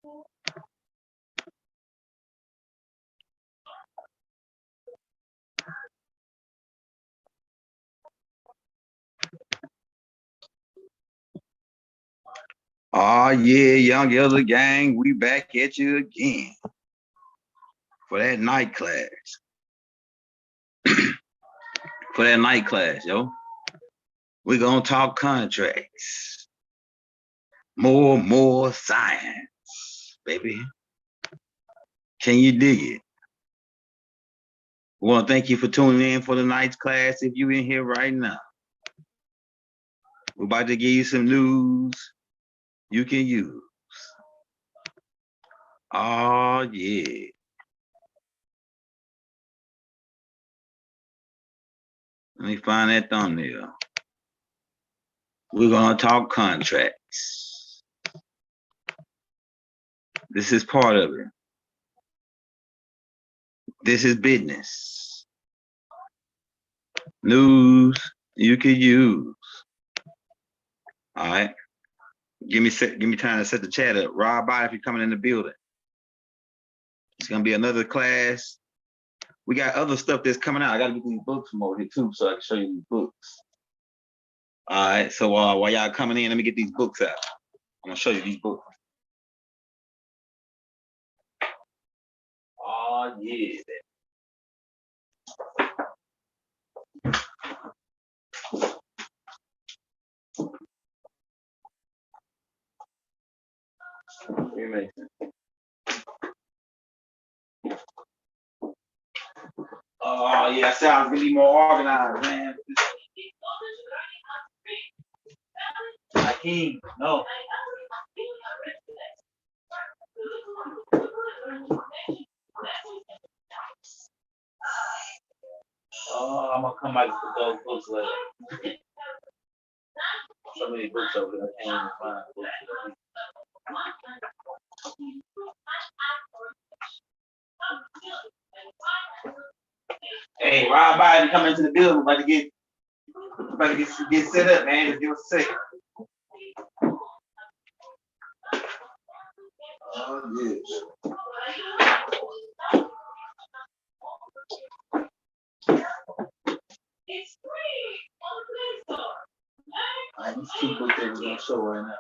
Oh yeah, Young Elder Gang, we back at you again for that night class. For that night class, yo. We're gonna talk contracts. More science, baby. Can you dig it? We want to thank you for tuning in for the night's class. If you in here right now, we're about to give you some news you can use. Oh yeah. Let me find that thumbnail. We're gonna talk contracts. This is part of it. This is business. News you can use. All right. Give me time to set the chat up. Rob by if you're coming in the building. It's gonna be another class. We got other stuff that's coming out. I gotta get these books from over here too, so I can show you these books. All right. So while y'all coming in, let me get these books out. I'm gonna show you these books. Oh yeah. Oh yeah, that sounds really more organized, man. Hakeem, no. Oh, I'm gonna come back to those books later. So many books over there, I can't even find books. Hey, Rob Biden coming into the building, about to get set up, man. Just give us a second. Oh yes. It's free on the Play Store. All right, these two books that we're gonna show right now.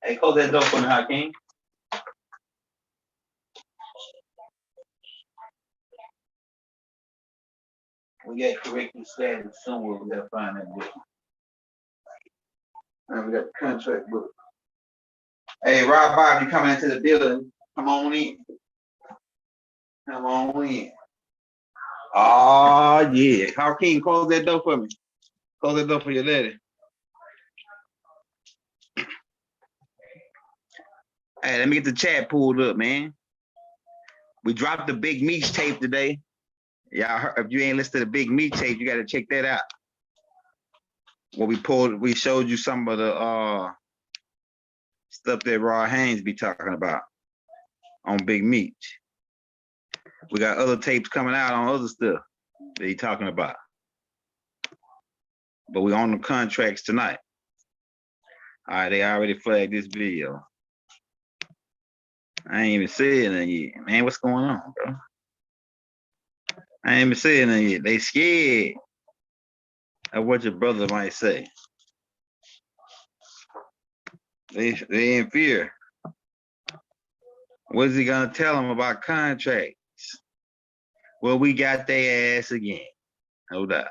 Hey, close that door for me, Hakeem. We got corrective status somewhere. We gotta find that book. And we got the contract book. Hey, Rob Bob, you coming into the building? Come on in. Come on in. Oh yeah. Hakeem, close that door for me. Close that door for your lady. Hey, let me get the chat pulled up, man. We dropped the Big Meech tape today. Y'all heard, if you ain't listened to the Big Meech tape, you gotta check that out. What we showed you some of the stuff that Raw Haynes be talking about on Big Meech. We got other tapes coming out on other stuff that he talking about. But we on the contracts tonight. All right, they already flagged this video. I ain't even saying nothing yet. Man, what's going on, bro? I ain't even saying nothing yet. They scared of what your brother might say. They in fear. What is he gonna tell them about contracts? Well, we got their ass again. No doubt.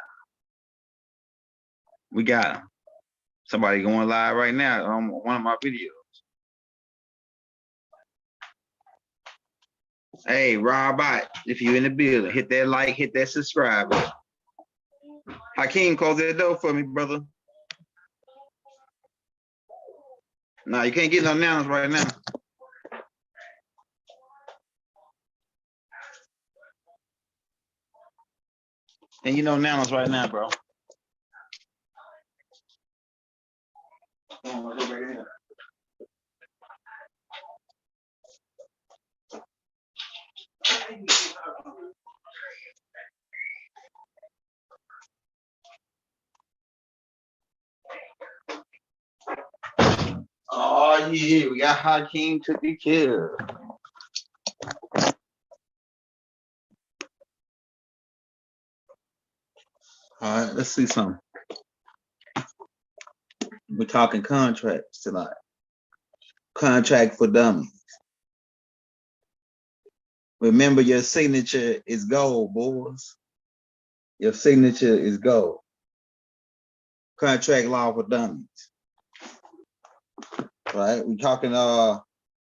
We got them. Somebody going live right now on one of my videos. Hey, Rob Bot, if you in the building, hit that like, hit that subscribe button. Hakeem, close that door for me, brother. Nah, you can't get no nouns right now. And you know nouns right now, bro. yeah, we got Hakeem to be killed. All right, let's see something. We're talking contracts tonight. Contract for dummies. Remember, your signature is gold, boys. Your signature is gold. Contract law for dummies. Right? We're talking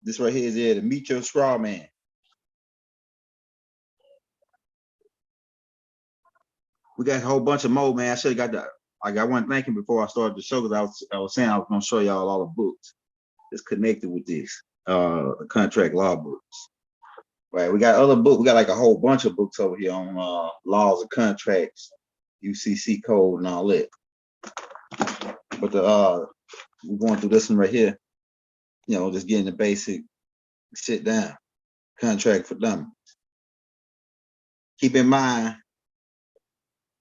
this right here is to meet your straw man. We got a whole bunch of more, man. I should have got that. I got one thinking before I started the show because I was saying I was gonna show y'all all the books that's connected with this contract law books. Right, we got other books. We got like a whole bunch of books over here on laws of contracts, UCC code, and all that. But we're going through this one right here. You know, just getting the basic shit down. Contract for dummies. Keep in mind,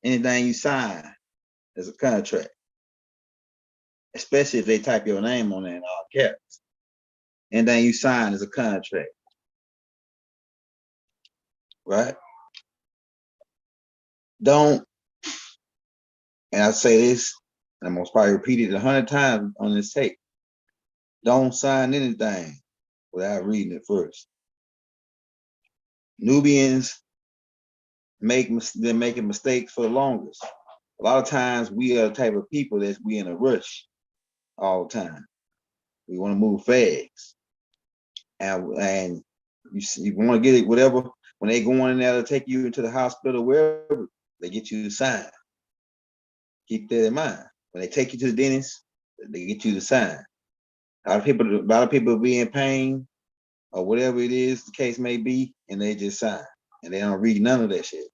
anything you sign is a contract, especially if they type your name on it in all caps. Anything you sign is a contract, right? Don't, and I say this, and I'm gonna probably repeat it 100 times on this tape. Don't sign anything without reading it first. Nubians they're making mistakes for the longest. A lot of times we are the type of people that we in a rush all the time. We want to move fast, and you want to get it whatever. When they go in there to take you into the hospital, wherever they get you to sign. Keep that in mind. When they take you to the dentist, they get you to sign. A lot of people be in pain or whatever it is the case may be, and they just sign and they don't read none of that shit.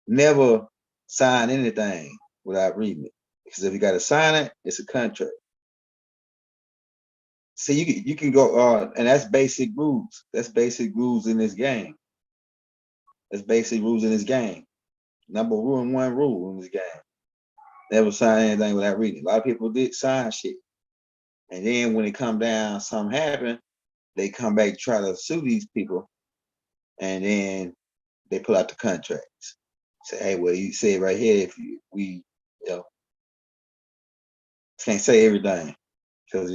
Never sign anything without reading it, because if you got to sign it, it's a contract. See, you can go and that's basic rules. That's basic rules in this game. That's basic rules in this game. Number one rule in this game. Never sign anything without reading. A lot of people did sign shit. And then when it come down, something happened, they come back to try to sue these people. And then they pull out the contracts. Say, hey, well, you say it right here if we can't say everything. Because,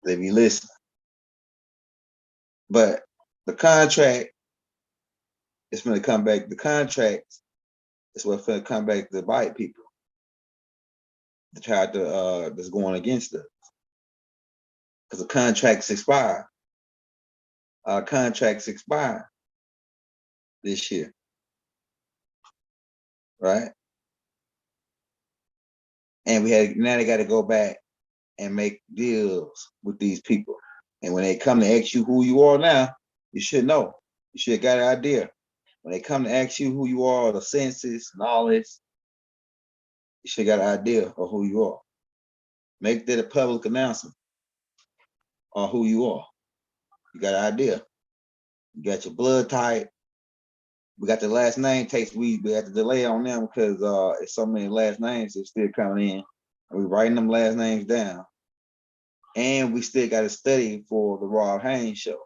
they be listening. But the contract is going to come back. The contract is what's going to come back to bite people. To try to, that's going against us. Because the contracts expire. Our contracts expire this year. Right? And now they got to go back and make deals with these people. And when they come to ask you who you are now, you should know. You should have got an idea. When they come to ask you who you are, the census and all this, you should have got an idea of who you are. Make that a public announcement on who you are. You got an idea. You got your blood type. We got the last name takes. We had to delay on them because it's so many last names that's still coming in. And we writing them last names down. And we still got to study for the Rob Haynes show.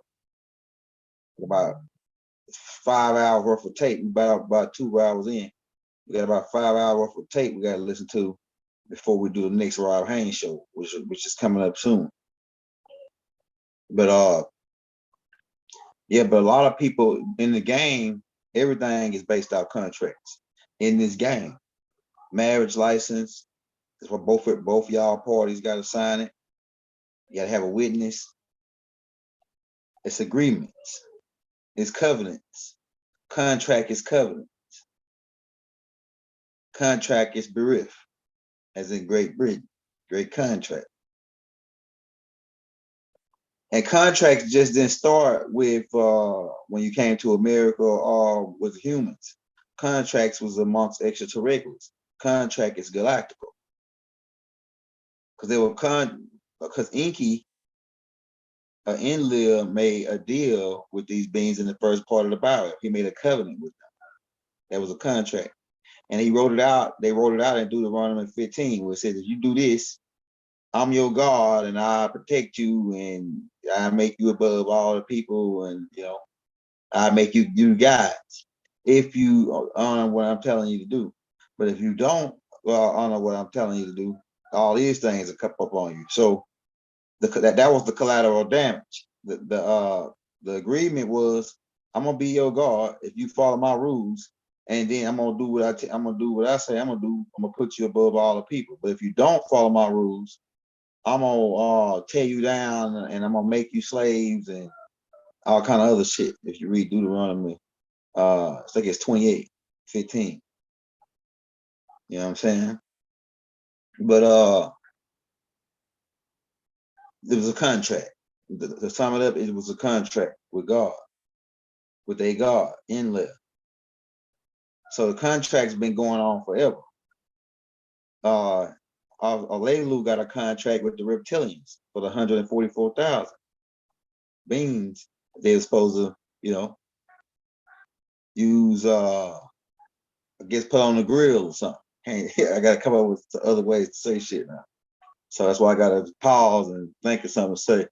About 5 hours worth of tape. We about 2 hours in. We got about 5 hours worth of tape we got to listen to before we do the next Rob Haynes show, which is coming up soon. But but a lot of people in the game, everything is based off contracts in this game. Marriage license is for both y'all parties got to sign it. You got to have a witness. It's agreements. It's covenants. Contract is covenants. Contract is berith, as in Great Britain. Great contract. And contracts just didn't start with when you came to America or with humans. Contracts was amongst extraterrestrials. Contract is galactical. Because they were because Enki Enlil made a deal with these beings in the first part of the Bible. He made a covenant with them. That was a contract. And he wrote it out. They wrote it out in Deuteronomy 15, where it says, if you do this, I'm your God and I protect you and I make you above all the people and I make you guys if you honor what I'm telling you to do. But if you don't honor what I'm telling you to do, all these things will come up on you. So that was the collateral damage. The agreement was I'm gonna be your God if you follow my rules, and then I'm gonna do what I'm gonna do what I say I'm gonna do. I'm gonna put you above all the people. But if you don't follow my rules, I'm gonna tear you down and I'm gonna make you slaves and all kind of other shit. If you read Deuteronomy, I think it's 28:15. You know what I'm saying? But it was a contract. To sum it up, it was a contract with God, with a God in there. So the contract's been going on forever. Alelu got a contract with the reptilians for the 144,000 beans they were supposed to, use I guess put on the grill or something. I gotta come up with other ways to say shit now. So that's why I gotta pause and think of something to say.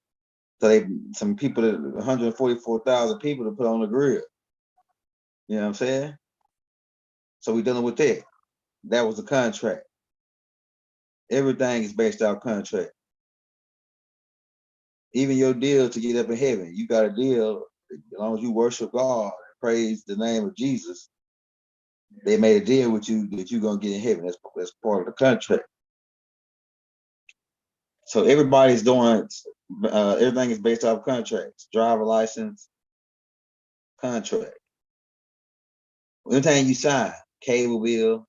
So some people, 144,000 people to put on the grill. You know what I'm saying? So we dealing with that. That was the contract. Everything is based off contract. Even your deal to get up in heaven, you got a deal. As long as you worship God, praise the name of Jesus, they made a deal with you that you're gonna get in heaven. That's part of the contract. So everybody's doing everything is based off contracts. Driver license, contract. Anytime you sign, cable bill,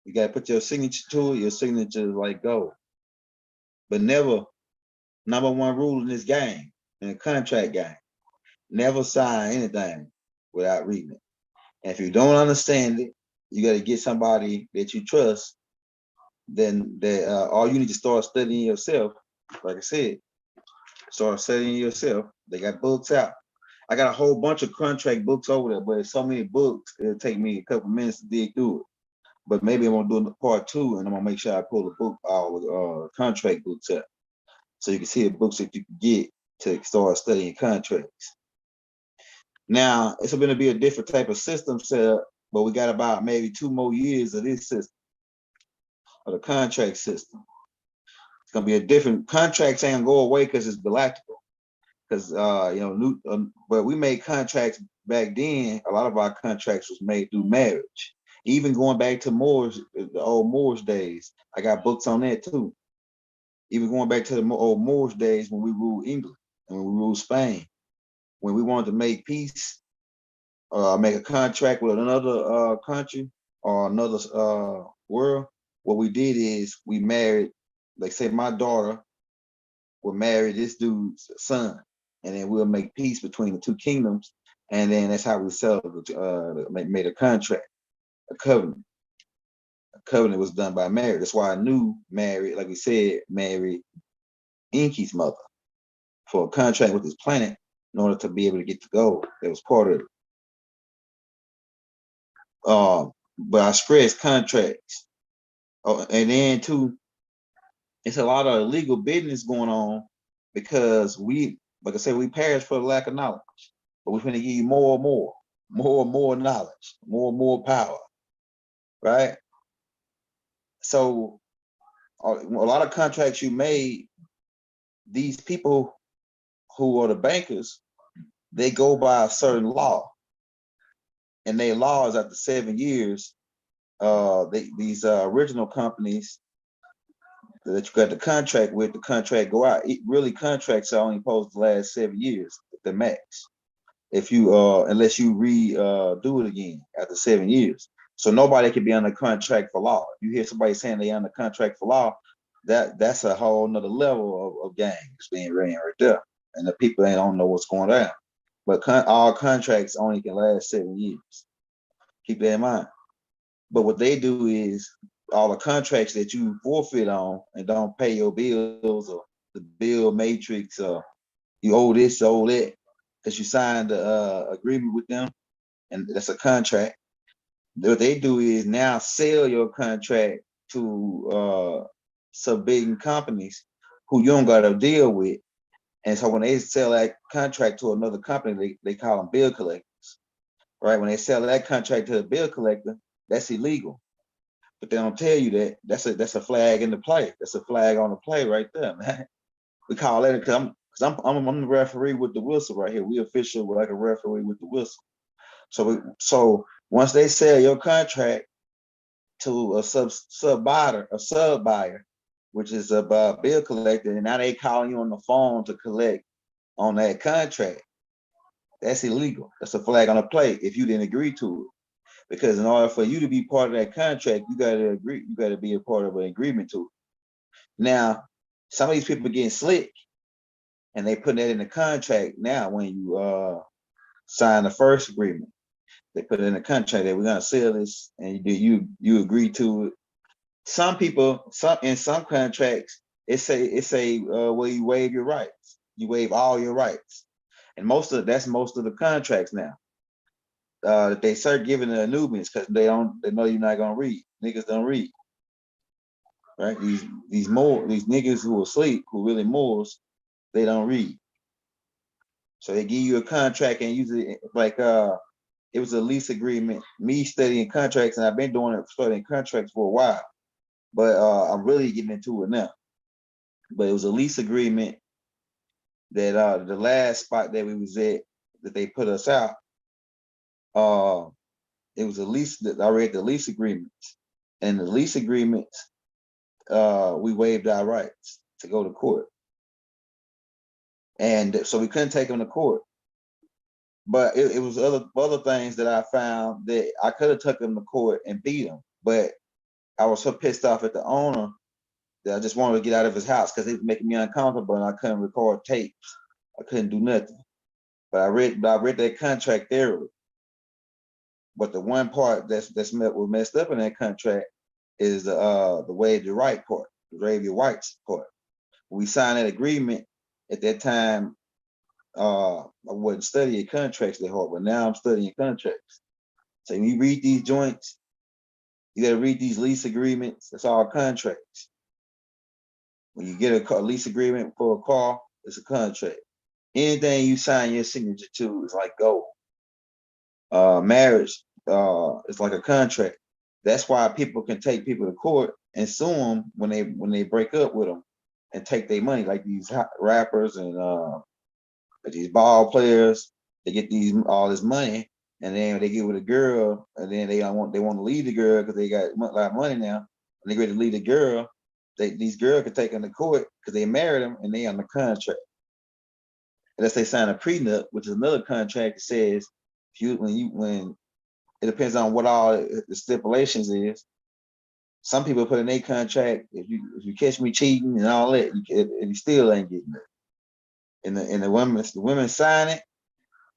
you gotta put your signature to it. Your signature is like gold. But never, number one rule in this game, in the contract game, never sign anything without reading it. And if you don't understand it, you got to get somebody that you trust. Then all you need to start studying yourself. Like I said, start studying yourself. They got books out. I got a whole bunch of contract books over there, but it's so many books, it'll take me a couple minutes to dig through it. But maybe I'm gonna do part 2, and I'm gonna make sure I pull the book, all the contract books up, so you can see the books that you can get to start studying contracts. Now it's going to be a different type of system set up, but we got about maybe 2 more years of this system, of the contract system. It's gonna be a different contracts ain't gonna go away because it's galactical. Because but we made contracts back then. A lot of our contracts was made through marriage. Even going back to Moors, the old Moors days, I got books on that too. Even going back to the old Moors days when we ruled England and when we ruled Spain, when we wanted to make peace, make a contract with another country or another world, what we did is we married, like say my daughter will marry this dude's son, and then we'll make peace between the 2 kingdoms, and then that's how we made a contract, a covenant. A covenant was done by marriage. That's why I knew married, like we said, married Inky's mother for a contract with this planet in order to be able to get the gold. That was part of it. But I stress contracts. And then too, it's a lot of illegal business going on because we, like I said, we perish for the lack of knowledge. But we're going to give you more and more knowledge, more and more power, right? So a lot of contracts you made, these people who are the bankers, they go by a certain law. And their law is after 7 years, these original companies that you got the contract with, the contract go out. Really, contracts are only supposed to last 7 years at the max. If you unless you do it again after 7 years. So nobody can be under contract for law. If you hear somebody saying they under contract for law, that's a whole nother level of gangs being ran right there. And the people don't know what's going on. But all contracts only can last 7 years. Keep that in mind. But what they do is all the contracts that you forfeit on and don't pay your bills or the bill matrix or you owe this, owe that, because you signed the agreement with them, and that's a contract. What they do is now sell your contract to subbidding companies who you don't got to deal with. And so when they sell that contract to another company, they call them bill collectors, right? When they sell that contract to a bill collector, that's illegal. But they don't tell you that. That's a flag in the play. That's a flag on the play right there, man. We call that because I'm the referee with the whistle right here. We official like a referee with the whistle. So once they sell your contract to a sub buyer, which is a bill collector, and now they calling you on the phone to collect on that contract, that's illegal. That's a flag on the play if you didn't agree to it. Because in order for you to be part of that contract, you got to agree. You got to be a part of an agreement to it. Now, some of these people are getting slick, and they putting that in the contract. Now, when you sign the first agreement, they put it in the contract that we're gonna sell this, and you agree to it. Some people, in some contracts, it say well, you waive your rights. You waive all your rights, and that's most of the contracts now. They start giving the Nubians because they know you're not gonna read. Niggas don't read, right? These niggas who are asleep, who really Moors, they don't read. So they give you a contract, and usually like it was a lease agreement. Me studying contracts, and I've been studying contracts for a while, but I'm really getting into it now. But it was a lease agreement that the last spot that we was at that they put us out. It was a lease that I read the lease agreements, and the lease agreements, we waived our rights to go to court, and so we couldn't take them to court. But it was other things that I found that I could have took them to court and beat them, but I was so pissed off at the owner that I just wanted to get out of his house because he was making me uncomfortable, and I couldn't record tapes. I couldn't do nothing. But I read that contract thoroughly. But the one part was messed up in that contract is the waive your right part, the waive your rights part. When we signed that agreement at that time, I wasn't studying contracts that hard, but now I'm studying contracts. So when you read these joints, you got to read these lease agreements. It's all contracts. When you get a lease agreement for a car, it's a contract. Anything you sign your signature to is like gold. Marriage is like a contract. That's why people can take people to court and sue them when they break up with them and take their money, like these rappers and these ball players. They get all this money, and then they get with a girl, and then they want to leave the girl because they got a lot of money now, and they ready to leave the girl. These girls can take them to court because they married them and they on the contract. Unless they sign a prenup, which is another contract that says when it depends on what all the stipulations is. Some people put in their contract, if you catch me cheating and all that, you still ain't getting it. And the women sign it,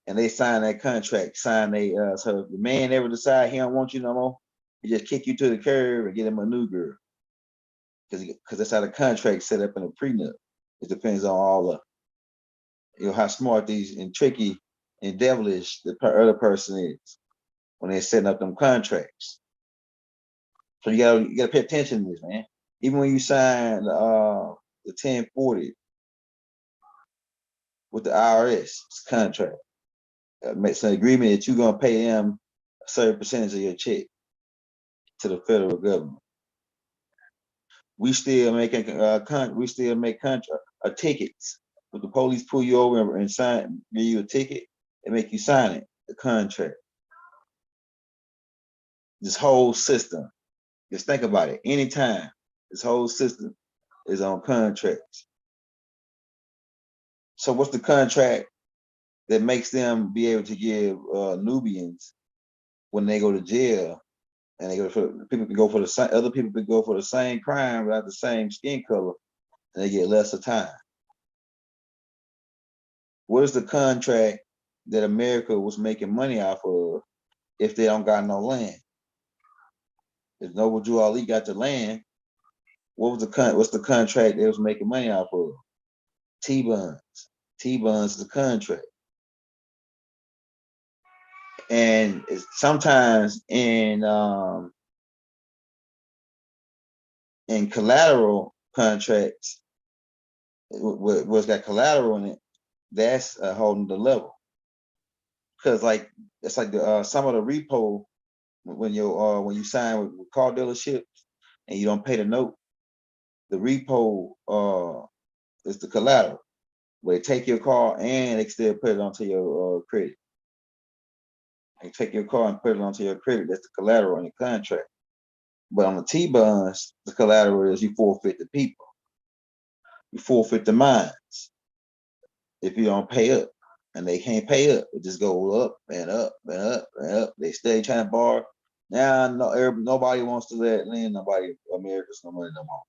and they sign that contract. So if the man ever decide he don't want you no more, he just kick you to the curb and get him a new girl. Because that's how the contract set up in a prenup. It depends on all the, how smart these and tricky and devilish the other person is when they're setting up them contracts. So you gotta pay attention to this, man. Even when you sign the 1040 with the IRS contract, it's an agreement that you're gonna pay them a certain percentage of your check to the federal government. We still make tickets. If the police pull you over and give you a ticket, they make you sign it, the contract. This whole system, just think about it. Anytime, this whole system is on contracts. So what's the contract that makes them be able to give Nubians when they go to jail, and people can go for other people can go for the same crime without the same skin color, and they get lesser time? What is the contract that America was making money off of if they don't got no land? If Noble Drew Ali got the land, what's the contract they was making money off of? T-bonds. T-bonds is the contract. And sometimes in Collateral, contracts, what's got collateral in it, that's a whole nother level. Because like it's like the some of the repo when you sign with car dealerships and you don't pay the note, the repo is the collateral. Where they take your car and they still put it onto your credit. They take your car and put it onto your credit. That's the collateral in the contract. But on the T-bonds, the collateral is you forfeit the people. You forfeit the mines if you don't pay up. And they can't pay up. It just goes up and up and up and up. They stay trying to borrow. Now nobody wants to lend nobody America's no money no more.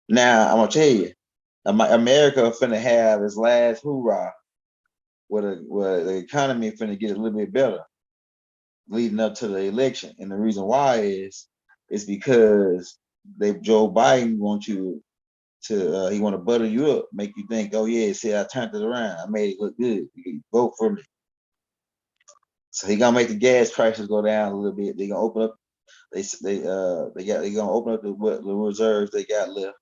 Now I'm gonna tell you, America finna have its last hoorah where the economy finna get a little bit better leading up to the election. And the reason why is because Joe Biden wants you to he want to butter you up, make you think, oh yeah, see, I turned it around, I made it look good. You can vote for me. So he gonna make the gas prices go down a little bit. They gonna open up. They gonna open up the reserves they got left,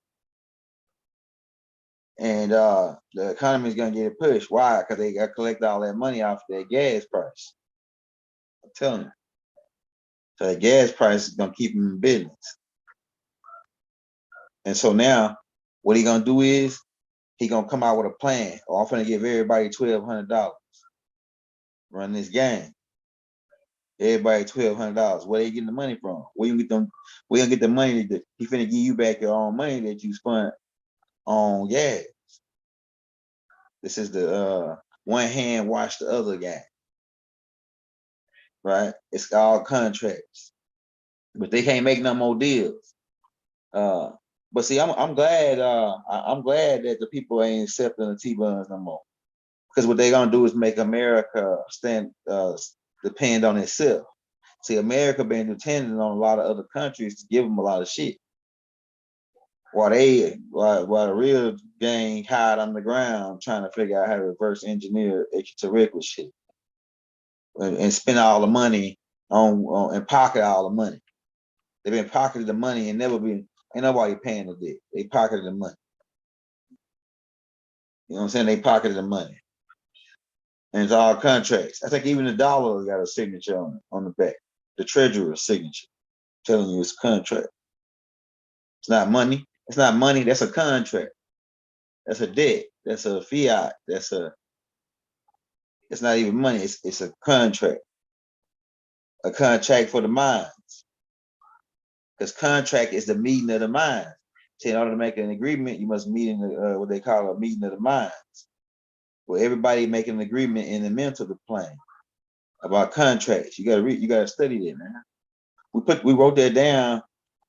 and the economy is gonna get a push. Why? Because they got to collect all that money off that gas price. I'm telling you. So the gas price is gonna keep them in business. And so now, what he gonna do is he gonna come out with a plan. Oh, I'm gonna give everybody $1,200. Run this game. Everybody $1,200. Where they getting the money from? Where you get them? Where you get the money that he finna give you back your own money that you spent on gas? This is the one hand wash the other guy, right? It's all contracts, but they can't make no more deals. But see, I'm glad. I'm glad that the people ain't accepting the T-bonds no more, because what they're gonna do is make America depend on itself. See, America been dependent on a lot of other countries to give them a lot of shit, while the real gang hide on the ground trying to figure out how to reverse engineer extraterrestrial shit and spend all the money on and pocket all the money. They've been pocketing the money and ain't nobody paying the debt. They pocketed the money. You know what I'm saying? They pocketed the money. And it's all contracts. I think even the dollar got a signature on the back. The treasurer's signature telling you it's a contract. It's not money. It's not money. That's a contract. That's a debt. That's a fiat. It's not even money. It's a contract. A contract for the minds. Because contract is the meeting of the minds. So in order to make an agreement, you must meet in what they call a meeting of the minds, where everybody making an agreement in the mental plane about contracts. You gotta read. You gotta study that, man. We wrote that down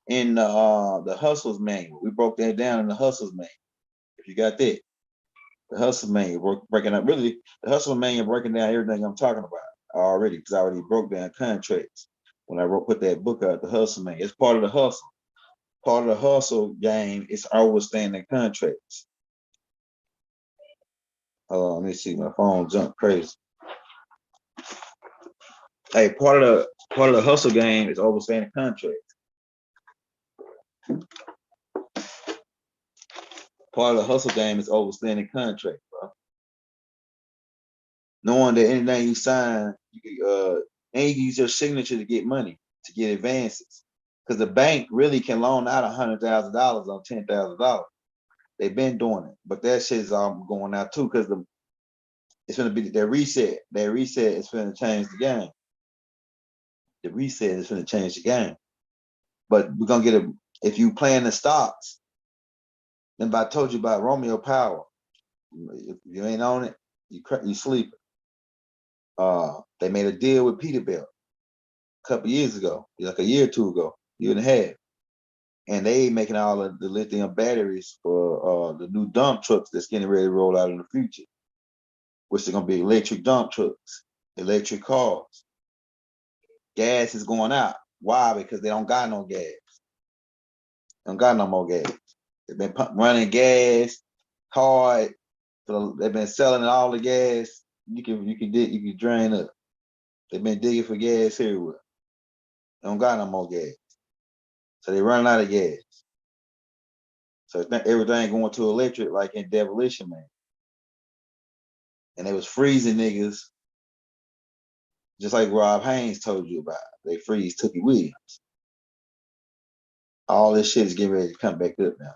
in the Hustles manual. We broke that down in the Hustles manual. If you got that, the Hustle manual breaking up. Really, the Hustle manual breaking down everything I'm talking about already, because I already broke down contracts when I put that book out. The Hustle manual. It's part of the hustle. Part of the hustle game is overstanding contracts. Let me see, my phone jumped crazy. Hey, part of the hustle game is overstanding contracts. Part of the hustle game is overstanding contracts, bro. Knowing that anything you sign, you can use your signature to get money, to get advances. Because the bank really can loan out $100,000 on $10,000. They've been doing it, but that shit's all going out too, because it's gonna be their reset. Their reset is gonna change the game. The reset is gonna change the game. But we're gonna get if you playing the stocks, then I told you about Romeo Power. If you ain't on it, you sleep. They made a deal with Peterbilt a couple years ago, like a year or two ago, year and a half. And they making all of the lithium batteries for the new dump trucks that's getting ready to roll out in the future, which are gonna be electric dump trucks, electric cars. Gas is going out. Why? Because they don't got no gas. They don't got no more gas. They've been running gas hard. So they've been selling all the gas. You can drain up. They've been digging for gas everywhere. They don't got no more gas. So they running out of gas. So everything going to electric like in Demolition Man. And they was freezing niggas, just like Rob Haynes told you about. They freeze Tookie Williams. All this shit is getting ready to come back up now.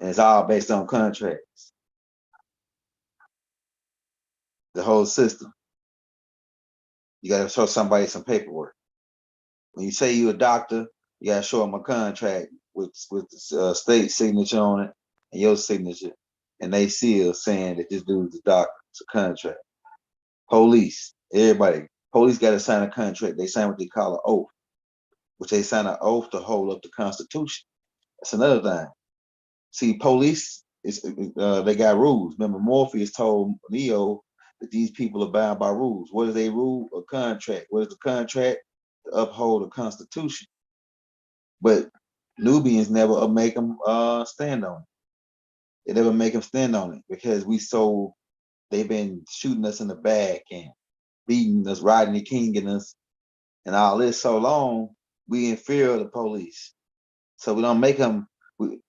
And it's all based on contracts. The whole system. You got to show somebody some paperwork. When you say you're a doctor, you got to show them a contract with the state signature on it and your signature, and they seal saying that this dude's a doctor. It's a contract. Police, everybody. Police got to sign a contract. They sign what they call an oath, which they sign an oath to hold up the Constitution. That's another thing. See, police they got rules. Remember, Morpheus told Neo that these people are bound by rules. What is a rule? A contract. What is the contract? To uphold the Constitution. But Nubians never make them stand on it. They never make them stand on it because they've been shooting us in the back and beating us, riding the king in us, and all this so long. We in fear of the police, so we don't make them.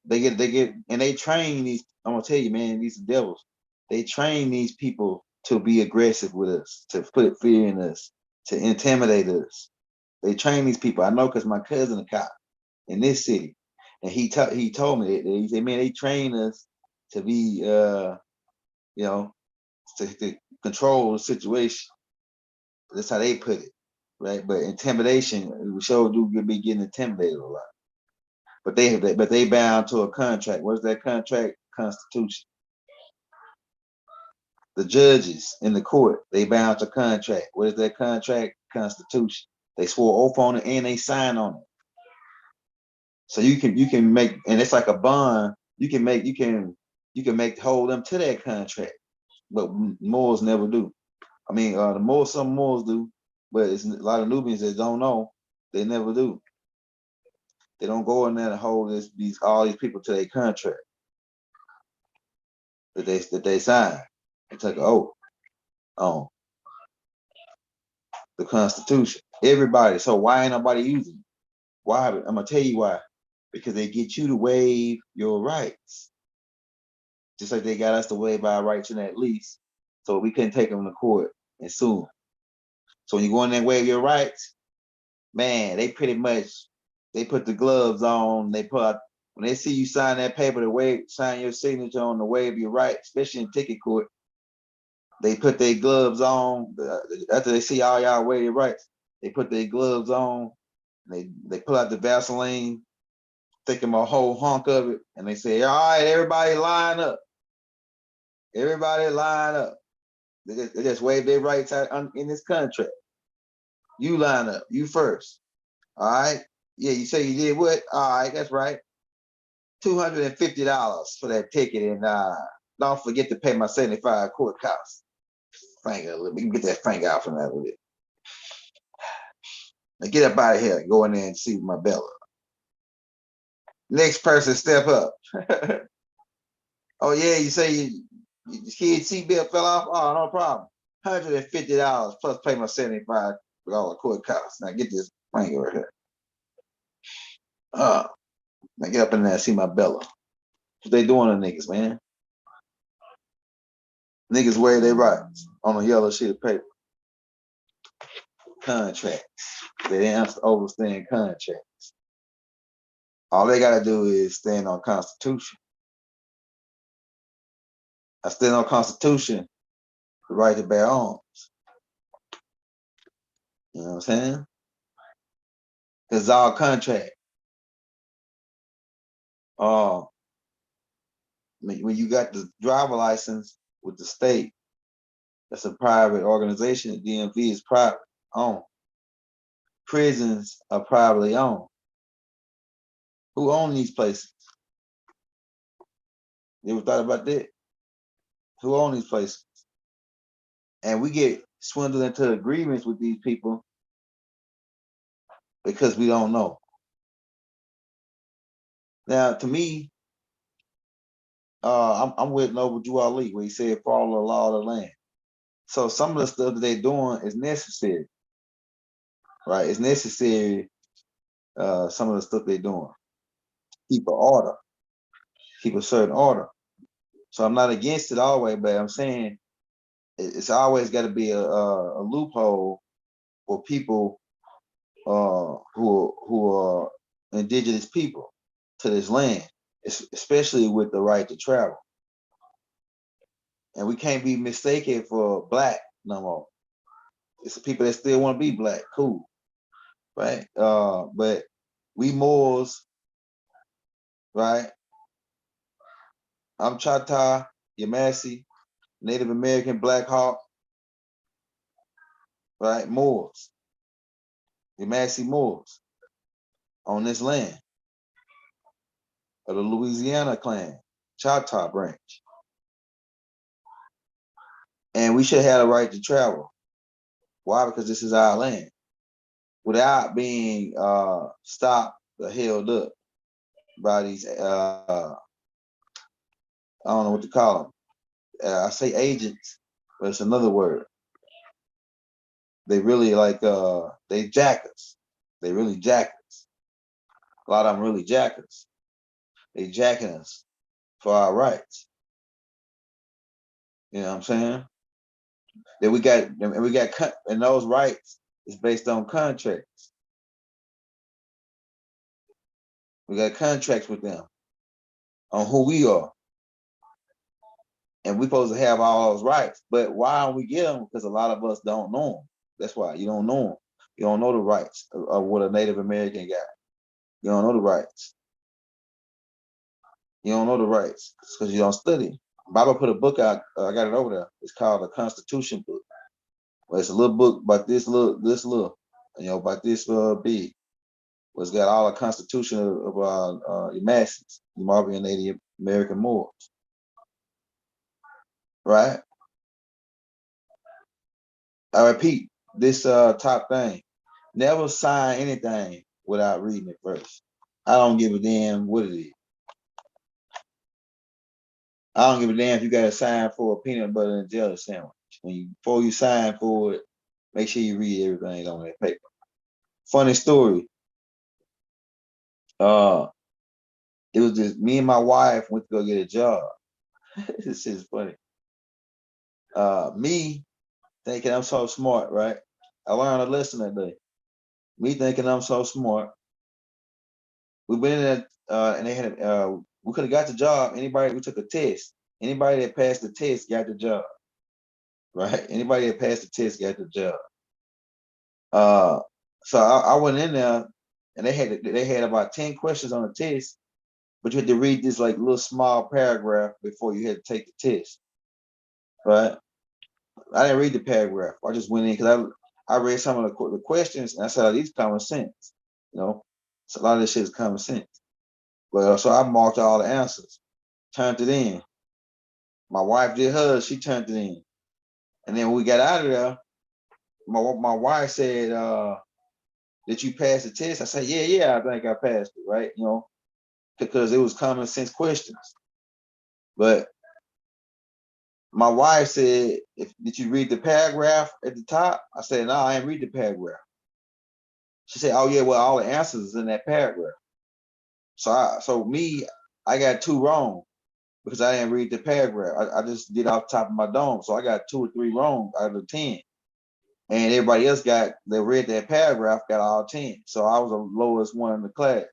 They get, and they train these. I'm gonna tell you, man, these devils. They train these people to be aggressive with us, to put fear in us, to intimidate us. They train these people. I know because my cousin a cop in this city, and he told me that he said, man, they train us to be, to control the situation. That's how they put it, right? But intimidation, we sure do be getting intimidated a lot. But they bound to a contract. What's that contract? Constitution. The judges in the court, they bound to contract. What is that contract? Constitution. They swore oath on it and they sign on it. So you can make, and it's like a bond. You can hold them to that contract, but Moors never do. I mean, some Moors do, but it's a lot of Nubians that don't know. They never do. They don't go in there and hold all these people to their contract that they sign. They take an oath on the Constitution. Everybody. So why ain't nobody using it? Why? I'm gonna tell you why. Because they get you to waive your rights, just like they got us to waive our rights in that lease, so we couldn't take them to court and sue them. So when you go in there and waive your rights, man, they pretty much put the gloves on. When they see you sign that paper to sign your signature on the waive your rights, especially in ticket court, they put their gloves on. After they see all y'all waive your rights, they put their gloves on. They pull out the Vaseline, take them a whole hunk of it, and they say, all right, everybody line up. Everybody line up. They just waive their rights out in this contract. You line up, you first. All right. Yeah, you say you did what? All right, that's right. $250 for that ticket, and don't forget to pay my 75 court costs. Frank, we can get that Frank out from that with it. Now get up out of here and go in there and see my Bella. Next person, step up. Oh yeah, you say your kid's seatbelt fell off? Oh, no problem. $150 plus pay my 75 with all the court costs. Now get this Frank over here. Now get up in there and see my Bella. What they doing to niggas, man? Niggas waive their rights on a yellow sheet of paper. Contracts. They didn't overstand contracts. All they gotta do is stand on Constitution. I stand on Constitution, the right to bear arms. You know what I'm saying? It's all contract. When you got the driver license with the state, that's a private organization. The DMV is private owned. Prisons are privately owned. Who own these places? You ever thought about that? Who own these places? And we get swindled into agreements with these people because we don't know. Now, to me, I'm with Noble Drew Ali where he said follow the law of the land. So some of the stuff that they're doing is necessary, right? It's necessary some of the stuff they're doing. Keep an order, keep a certain order. So I'm not against it always, but I'm saying it's always got to be a loophole for people who are indigenous people to this land, especially with the right to travel. And we can't be mistaken for black no more. It's the people that still want to be black, cool, right? But we Moors, right? I'm Chata, Yamasee, Native American, Black Hawk, right? Moors, Yamasee Moors on this land of the Louisiana clan, Choctaw branch. And we should have the right to travel. Why? Because this is our land. Without being stopped or held up by these, I don't know what to call them. I say agents, but it's another word. They really like, they jack us. They really jack us. A lot of them really jack us. They jacking us for our rights. You know what I'm saying? That we got, and those rights is based on contracts. We got contracts with them on who we are. And we're supposed to have all those rights. But why don't we get them? Because a lot of us don't know them. That's why you don't know them. You don't know the rights of what a Native American got. You don't know the rights. You don't know the rights because you don't study. Bible put a book out. I got it over there. It's called the Constitution book. Well, it's a little book about this little, about this big. Well, it's got all the Constitution of your masses, your Marvin and Native American Moors. Right? I repeat, this top thing. Never sign anything without reading it first. I don't give a damn what it is. I don't give a damn if you got to sign for a peanut butter and jelly sandwich. Before you sign for it, make sure you read everything on that paper. Funny story. It was just me and my wife went to go get a job. This shit is funny. Me thinking I'm so smart, right? I learned a lesson that day. Me thinking I'm so smart. We went in there, and they had we could have got the job. We took a test. Anybody that passed the test got the job. Right? Anybody that passed the test got the job. So I went in there and they had about 10 questions on the test, but you had to read this like little small paragraph before you had to take the test. Right? I didn't read the paragraph. I just went in because I read some of the questions and I said, oh, these common sense. So a lot of this shit is common sense. Well, so I marked all the answers, turned it in. My wife did hers, she turned it in. And then when we got out of there, my wife said, did you pass the test? I said, yeah, I think I passed it, right? Because it was common sense questions. But my wife said, did you read the paragraph at the top? I said, no, I didn't read the paragraph. She said, oh yeah, well, all the answers is in that paragraph. So I got 2 wrong because I didn't read the paragraph. I just did off the top of my dome. So I got 2 or 3 wrong out of 10. And everybody else that read that paragraph got all 10. So I was the lowest one in the class.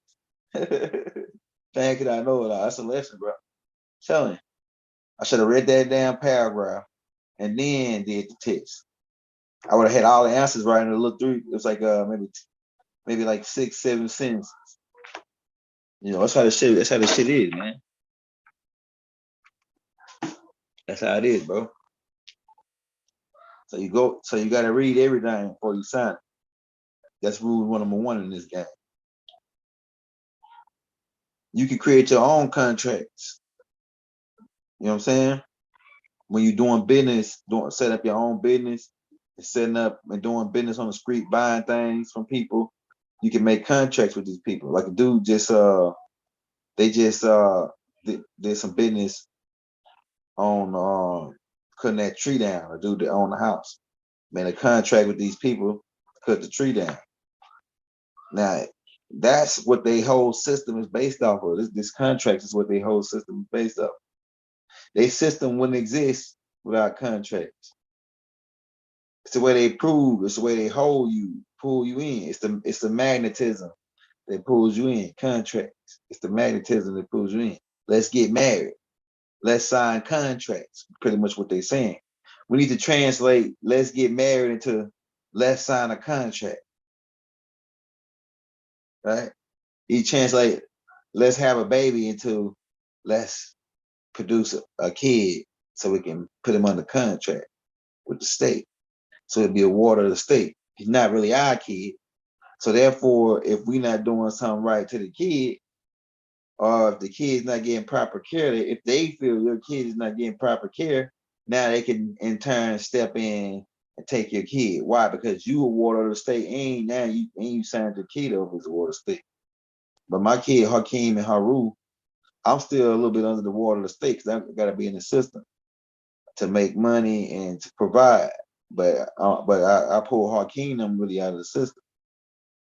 Thank you, I know it all. That's a lesson, bro. I'm telling you. I should have read that damn paragraph and then did the test. I would have had all the answers right in the little 3. It was like maybe like 6, 7 sentences. That's how the shit is, man. That's how it is, bro. So you got to read everything before you sign it. That's rule number 1 in this game. You can create your own contracts. You know what I'm saying? When you're doing business, set up your own business, and setting up and doing business on the street, buying things from people, you can make contracts with these people. Like a dude did some business on cutting that tree down. A dude that owned the house made a contract with these people to cut the tree down. Now That's what their whole system is based off of. This contract is what their whole system is based off. Their system wouldn't exist without contracts. It's the way they prove. It's the way they hold you, pull you in. It's the magnetism that pulls you in. Contracts. It's the magnetism that pulls you in. Let's get married. Let's sign contracts. Pretty much what they're saying. We need to translate let's get married into let's sign a contract. Right? You translate let's have a baby into let's produce a kid so we can put him under contract with the state. So it'd be a ward of the state. He's not really our kid. So therefore, if we're not doing something right to the kid, or if the kid's not getting proper care, if they feel your kid is not getting proper care, now they can in turn step in and take your kid. Why? Because you a ward of the state, you signed your kid over as a ward of the state. But my kid, Hakeem and Haru, I'm still a little bit under the ward of the state because I got to be in the system to make money and to provide. But I pull Hakeem them really out of the system.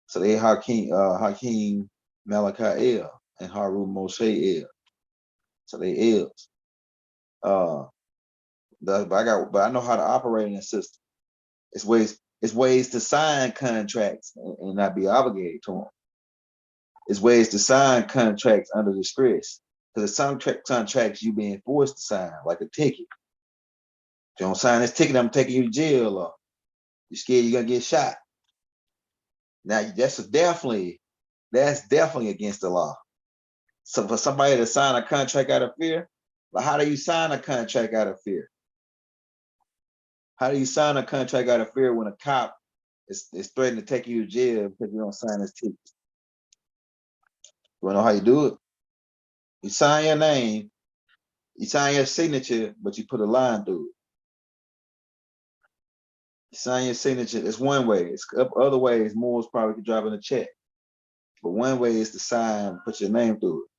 So they Hakeem Malachi L and Haru Moshe L. So they L's. But I know how to operate in the system. It's ways to sign contracts and not be obligated to them. It's ways to sign contracts under distress. Because some contracts you being forced to sign, like a ticket. If you don't sign this ticket, I'm taking you to jail, or you're scared you're gonna get shot. Now that's definitely against the law. So for somebody to sign a contract out of fear, but how do you sign a contract out of fear? How do you sign a contract out of fear when a cop is threatening to take you to jail because you don't sign this ticket? You wanna know how you do it? You sign your name, you sign your signature, but you put a line through it. You sign your signature. It's one way. It's other ways. More is probably driving a check, but one way is to sign, put your name through it.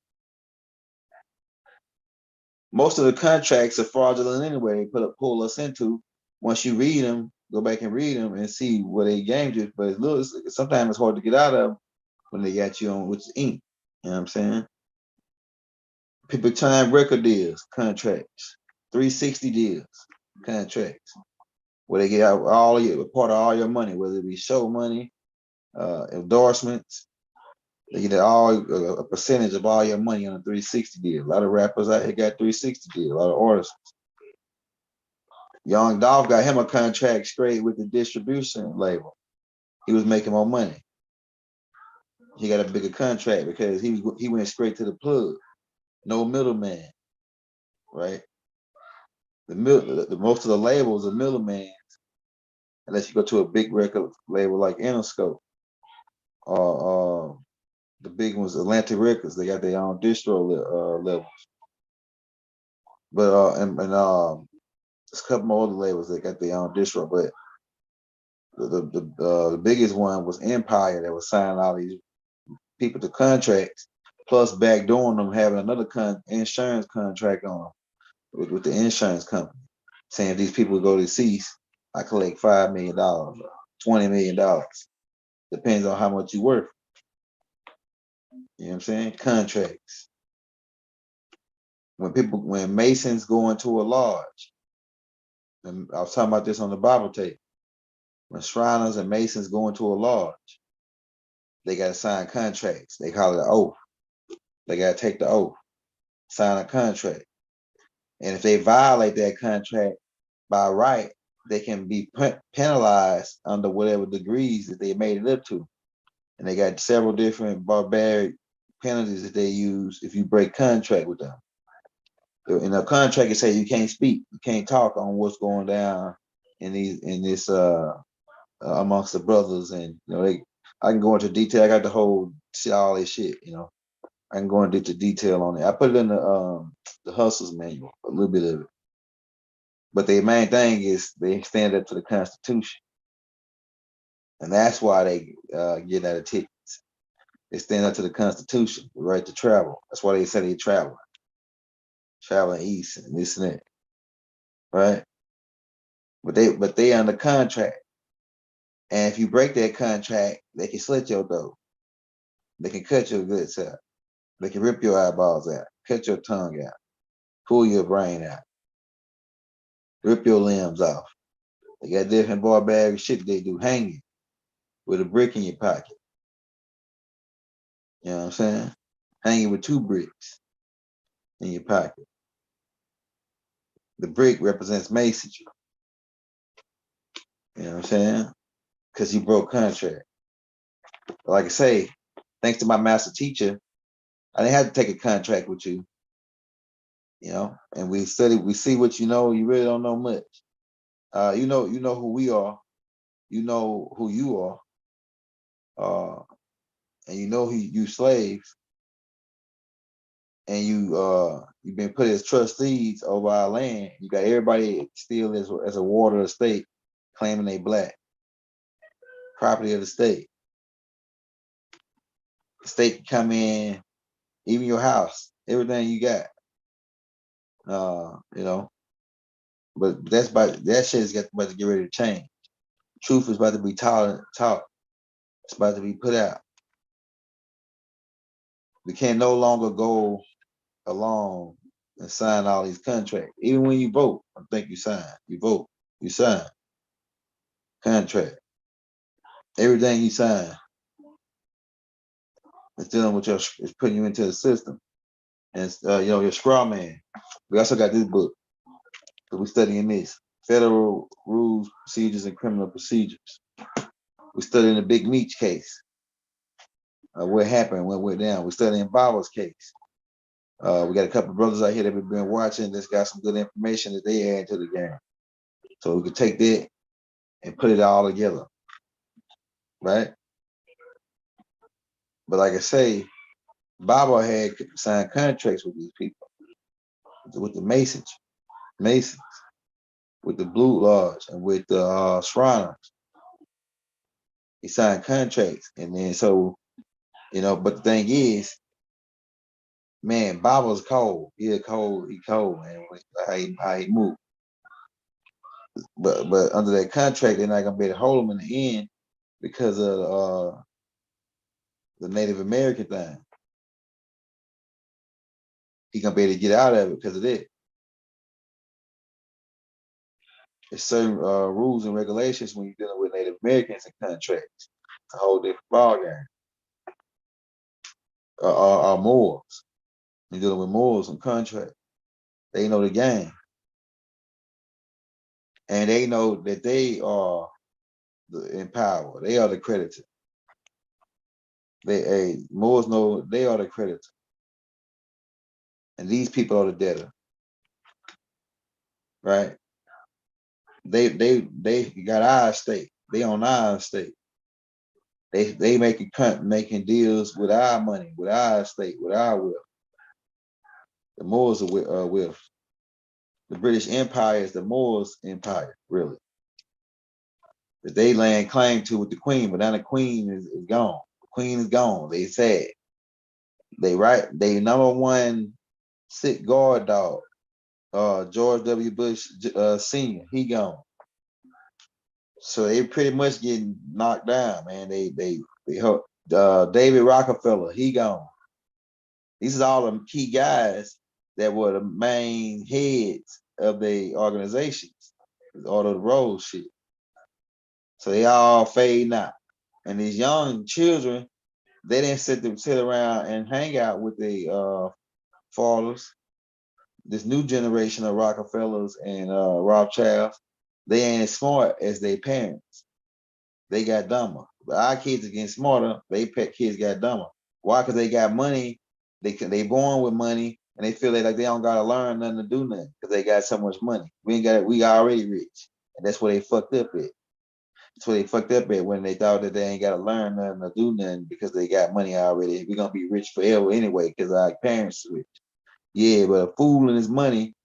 Most of the contracts are fraudulent anyway. Pull us into. Once you read them, go back and read them and see what they gamed you. But sometimes it's hard to get out of when they got you on which ink. You know what I'm saying? People time record deals, contracts, 360 deals, contracts, where they get out part of all your money, whether it be show money, endorsements. They get a percentage of all your money on a 360 deal. A lot of rappers out here got 360 deals. A lot of artists. Young Dolph got him a contract straight with the distribution label. He was making more money. He got a bigger contract because he went straight to the plug. No middleman, right? The most of the labels are middleman, unless you go to a big record label like Interscope. The big ones, Atlantic Records, they got their own distro levels. But there's a couple more other labels that got their own distro. But the biggest one was Empire that was signing all these people to contracts, plus backdooring them, having another insurance contract on them with the insurance company, saying if these people go deceased, I collect $5 million, $20 million. Depends on how much you worth. You know what I'm saying? Contracts. When Masons go into a lodge, and I was talking about this on the Bible tape, when Shriners and Masons go into a lodge, they got to sign contracts. They call it an oath. They got to take the oath, sign a contract. And if they violate that contract by right, they can be penalized under whatever degrees that they made it up to. And they got several different barbaric penalties that they use if you break contract with them. In a contract, it says you can't speak, you can't talk on what's going down in this amongst the brothers, and I can go into detail. I got the whole all this shit, I can go into detail on it. I put it in the Hustles manual, a little bit of it. But the main thing is they stand up to the Constitution, and that's why they get out of tickets. They stand up to the Constitution, the right to travel. That's why they say they traveling east and this and that, right? But they under contract, and if you break that contract, they can slit your throat. They can cut your guts out. They can rip your eyeballs out, cut your tongue out, pull your brain out, rip your limbs off. They got different barbaric shit they do, hanging with a brick in your pocket. You know what I'm saying? Hanging with 2 bricks in your pocket. The brick represents masonry. You know what I'm saying? Because you broke contract. Like I say, thanks to my master teacher, I didn't have to take a contract with you. You know, and we study, we see what you know, you really don't know much. You know who we are, you know who you are, and you know you slaves, and you've been put as trustees over our land. You got everybody still as a ward of the state, claiming they black, property of the state. The state can come in, even your house, everything you got. You know, but that shit is about to get ready to change. Truth is about to be taught. It's about to be put out. We can no longer go along and sign all these contracts. Even when you vote, I think you sign. You vote, you sign. Contract. Everything you sign is dealing with is putting you into the system. And you know, your straw man. We also got this book. So we're studying this. Federal Rules, Procedures, and Criminal Procedures. We're studying the Big Meech case. What happened, what went down. We're studying Bob's case. We got a couple of brothers out here that we've been watching that's got some good information that they add to the game. So we can take that and put it all together. Right? But like I say, Baba had signed contracts with these people, with the Masons, with the Blue Lodge, and with the Shriners. He signed contracts. And then so, you know, but the thing is, man, Baba's cold. He cold, man. How he move. But under that contract, they're not gonna be able to hold him in the end because of the Native American thing. He gonna be able to get out of it because of that. There's certain rules and regulations when you're dealing with Native Americans and contracts. It's a whole different ballgame. Moors. You're dealing with Moors and contract. They know the game. And they know that they are in power. They are the creditor. Moors know they are the creditor. And these people are the debtor. Right? They got our estate. They on our estate. They making deals with our money, with our estate, with our wealth. The Moors are with. The British Empire is the Moors Empire, really. That they land claim to with the Queen, but now the Queen is gone. The Queen is gone. They sad. They number one sick guard dog, George W. Bush Sr. He gone. So they pretty much getting knocked down, man. They help David Rockefeller, he gone. These are all the key guys that were the main heads of the organizations, all of the road shit. So they all fade out. And these young children, they didn't sit around and hang out with the fathers. This new generation of Rockefellers and Rothschilds, they ain't as smart as their parents. They got dumber. But our kids are getting smarter. They pet kids got dumber. Why? Because they got money. They born with money, and they feel like they don't gotta learn nothing to do nothing because they got so much money. We already rich, and that's where they fucked up at. That's where they fucked up at when they thought that they ain't gotta learn nothing or do nothing because they got money already. We're gonna be rich forever anyway because our parents rich. Yeah, but a fool and his money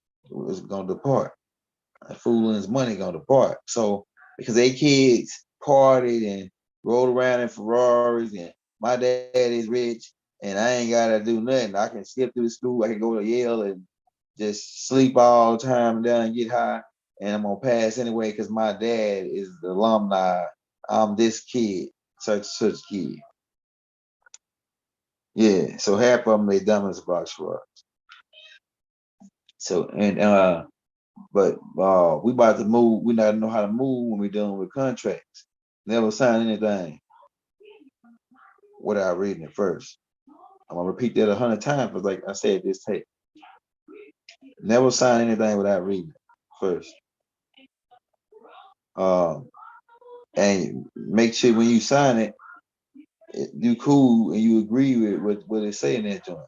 is gonna depart. A fool and his money gonna depart. So because they kids partied and rolled around in Ferraris and my dad is rich and I ain't gotta do nothing. I can skip through the school, I can go to Yale and just sleep all the time down and get high. And I'm gonna pass anyway because my dad is the alumni. I'm this kid, such kid. Yeah, so half of them they dummies box for us. So but we about to move. We not know how to move when we dealing with contracts. Never sign anything without reading it first. I'm gonna repeat that 100 times, but like I said, this tape. Never sign anything without reading it first. And make sure when you sign it, you cool and you agree with what it say in that joint.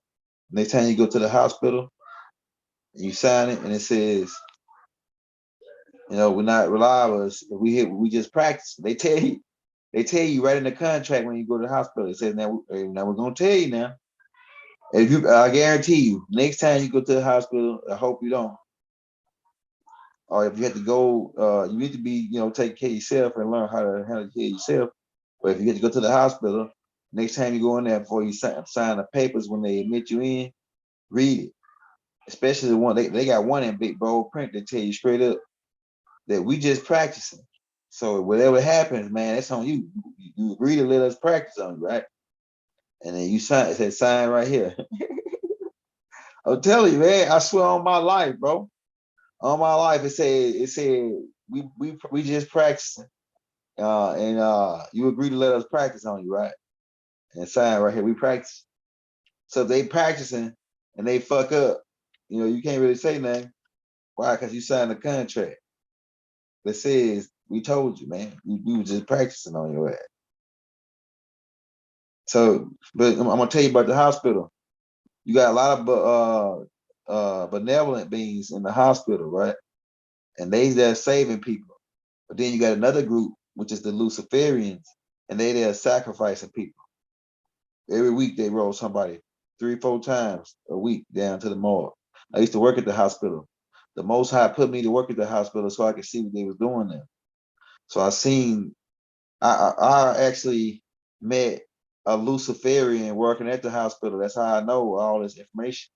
Next time you go to the hospital, you sign it and it says, we're not reliable. We just practice. They tell you right in the contract when you go to the hospital. It says now we're gonna tell you now. I guarantee you, next time you go to the hospital, I hope you don't. Or if you have to go, you need to be, take care of yourself and learn how to handle care of yourself. But if you have to go to the hospital, next time you go in there before you sign the papers when they admit you in, read it. Especially the one they got one in big bold print that tell you straight up that we just practicing. So whatever happens, man, that's on you. You agree to let us practice on you, right? And then you sign. It says sign right here. I'm telling you, man. I swear on my life, bro. On my life, it said we just practicing. And you agree to let us practice on you, right? And sign right here. We practice. So if they practicing and they fuck up, you can't really say nothing. Why? Because you signed a contract that says we told you, man. We were just practicing on your ass. So, but I'm gonna tell you about the hospital. You got a lot of benevolent beings in the hospital, right? And they're saving people. But then you got another group, which is the Luciferians, and they're sacrificing people. Every week they roll somebody 3-4 times a week down to the morgue. I used to work at the hospital. The Most High put me to work at the hospital so I could see what they was doing there. So I actually met a Luciferian working at the hospital. That's how I know all this information.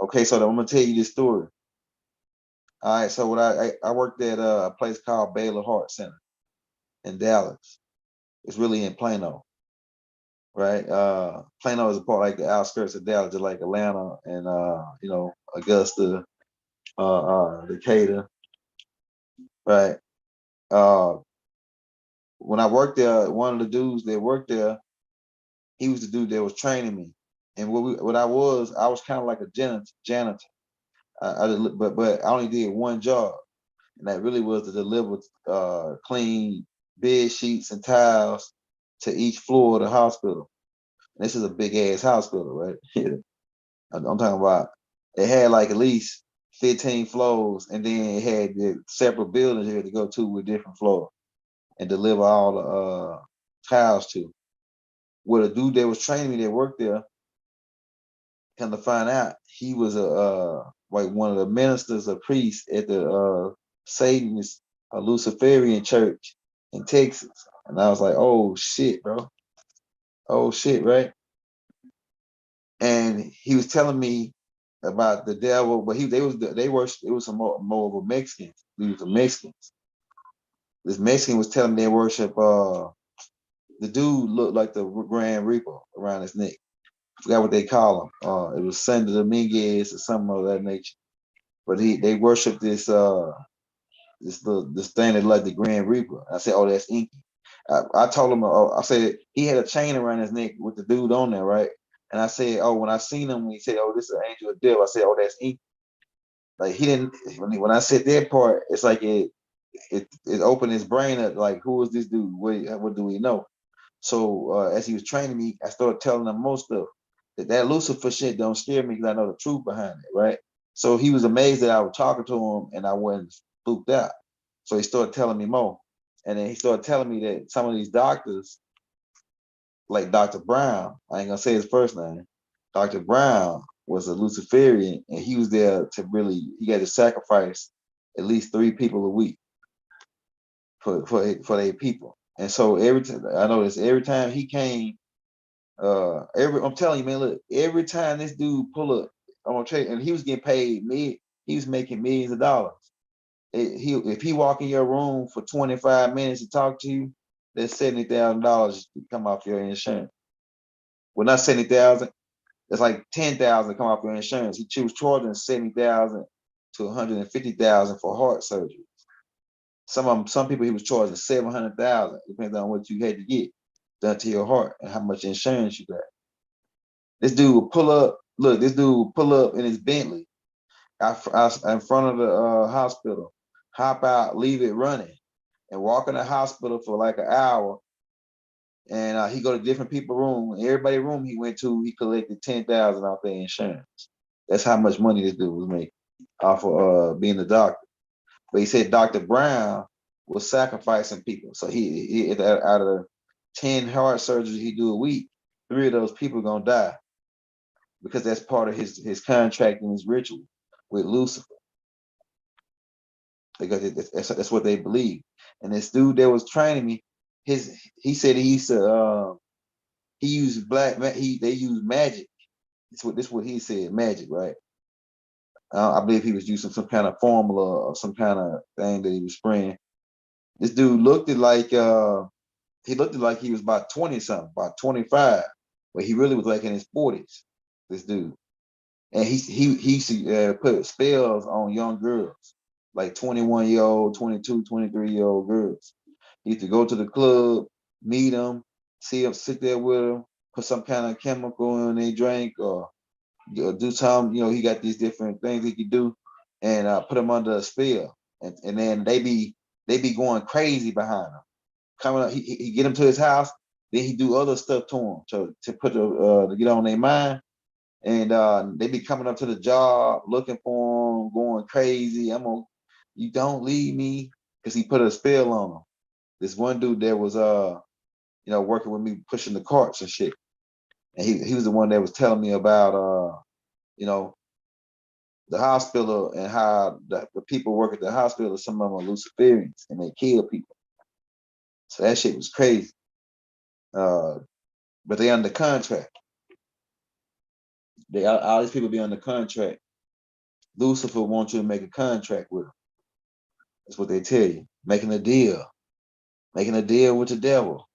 Okay, so I'm gonna tell you this story. All right, so what I worked at a place called Baylor Heart Center in Dallas. It's really in Plano, right? Plano is a part like the outskirts of Dallas, just like Atlanta and Augusta, Decatur, right? Uh, when I worked there, one of the dudes that worked there, he was the dude that was training me. And what I was kind of like a janitor. But I only did one job, and that really was to deliver clean bed sheets and towels to each floor of the hospital. And this is a big ass hospital, right? I'm talking about it had like at least 15 floors, and then it had the separate buildings you had to go to with different floors and deliver all the towels to. With a dude that was training me that worked there, come to find out, he was like one of the ministers or priests at the Satanist Luciferian church in Texas. And I was like, oh shit, bro. Oh shit, right? And he was telling me about the devil, but it was some more of a Mexicans. These were Mexicans. This Mexican was telling me they worship the dude looked like the Grand Reaper around his neck. I forgot what they call him. It was Santo Dominguez or something of that nature. But they worship this thing that like the Grand Reaper. I said, oh, that's Inky. I told him, I said he had a chain around his neck with the dude on there, right? And I said, oh, when I seen him, he said, oh, this is an angel of death. I said, oh, that's Inky. Like he didn't when I said that part, it's like it opened his brain up. Like, who is this dude? What do we know? So as he was training me, I started telling him most of that Lucifer shit don't scare me because I know the truth behind it, right? So he was amazed that I was talking to him and I wasn't spooked out. So he started telling me more. And then he started telling me that some of these doctors, like Dr. Brown, I ain't gonna say his first name, Dr. Brown was a Luciferian and he was there he had to sacrifice at least 3 people a week for their people. And so I noticed every time he came, I'm telling you, man, look, every time this dude pull up, I'm gonna tell you, and he was getting paid he was making millions of dollars. If he walk in your room for 25 minutes to talk to you, that's $70,000 to come off your insurance. well, not 70,000. It's like 10,000 come off your insurance. He was charging 70,000 to 150,000 for heart surgery. Some people he was charging 700,000, depending on what you had to get done to your heart and how much insurance you got. This dude would pull up. Look, this dude would pull up in his Bentley out in front of the hospital, hop out, leave it running, and walk in the hospital for like an hour. And he go to different people's room. Everybody's room he went to, he collected 10,000 off their insurance. That's how much money this dude was making off of being a doctor. But he said Dr. Brown was sacrificing people. So he out of the 10 heart surgeries he do a week, 3 of those people gonna die because that's part of his contract and his ritual with Lucifer. Because that's what they believe. And this dude that was training me, he said he used to he used they use magic. This what he said, magic, right? I believe he was using some kind of formula or some kind of thing that he was spraying. This dude looked like he was about 20 something, about 25, but he really was like in his 40s. This dude, and he used to put spells on young girls, like 21-year-old, 22, 23-year-old girls. He used to go to the club, meet them, see them, sit there with them, put some kind of chemical in their drink or do some, he got these different things he could do and put them under a spell. And then they be going crazy behind him. Coming up, he get them to his house, then he do other stuff to them to put to get on their mind. And they be coming up to the job looking for him, going crazy. You don't leave me, because he put a spell on them. This one dude that was working with me pushing the carts and shit. And he was the one that was telling me about the hospital and how the people work at the hospital, some of them are Luciferians and they kill people. So that shit was crazy. But they under contract. All these people be under contract. Lucifer wants you to make a contract with them. That's what they tell you. Making a deal with the devil.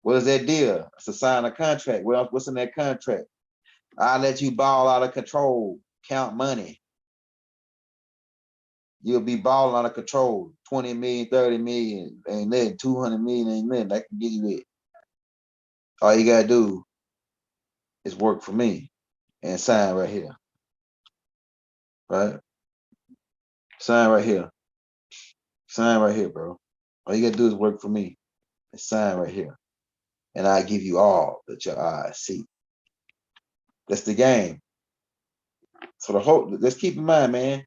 What is that deal? It's to sign a contract. What's in that contract? I'll let you ball out of control, count money. You'll be balling out of control. 20 million, 30 million, ain't nothing. 200 million, ain't nothing. I can get you that. All you gotta do is work for me and sign right here. Right? Sign right here. Sign right here, bro. All you gotta do is work for me and sign right here. And I give you all that your eyes see. That's the game. So let's keep in mind, man.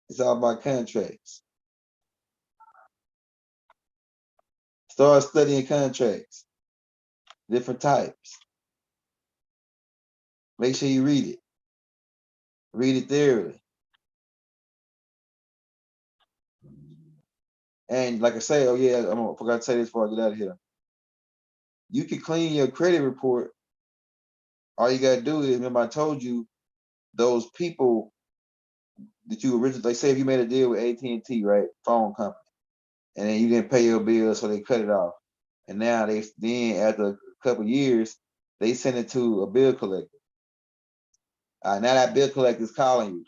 It's all about contracts. Start studying contracts. Different types. Make sure you read it. Read it thoroughly. And like I say, I forgot to say this before I get out of here. You can clean your credit report. All you gotta do is, remember I told you, those people that you originally, like say if you made a deal with AT&T, right, phone company, and then you didn't pay your bill, so they cut it off. And now then after a couple of years, they send it to a bill collector. Now that bill collector is calling you.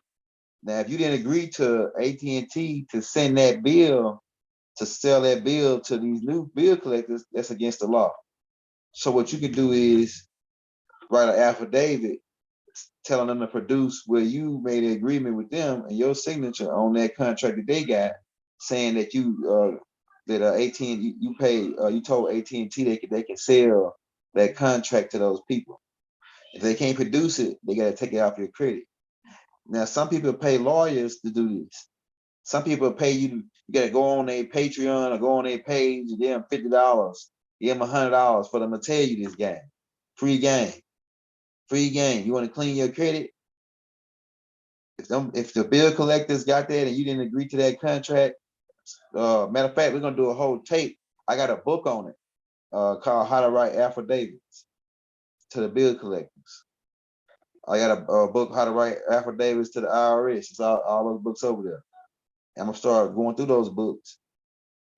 Now, if you didn't agree to AT&T to send that bill, to sell that bill to these new bill collectors, that's against the law. So what you can do is write an affidavit telling them to produce where you made an agreement with them and your signature on that contract that they got, saying that you AT&T you told AT&T they can sell that contract to those people. If they can't produce it, they got to take it off your credit. Now, some people pay lawyers to do this. Some people pay you got to go on their Patreon or go on their page and give them $50, give them $100 for them to tell you this game. Free game. Free game. You want to clean your credit? If the bill collectors got that and you didn't agree to that contract, matter of fact, we're going to do a whole tape. I got a book on it called How to Write Affidavits to the Bill Collectors. I got a book, How to Write Affidavits to the IRS. It's all those books over there. I'm going to start going through those books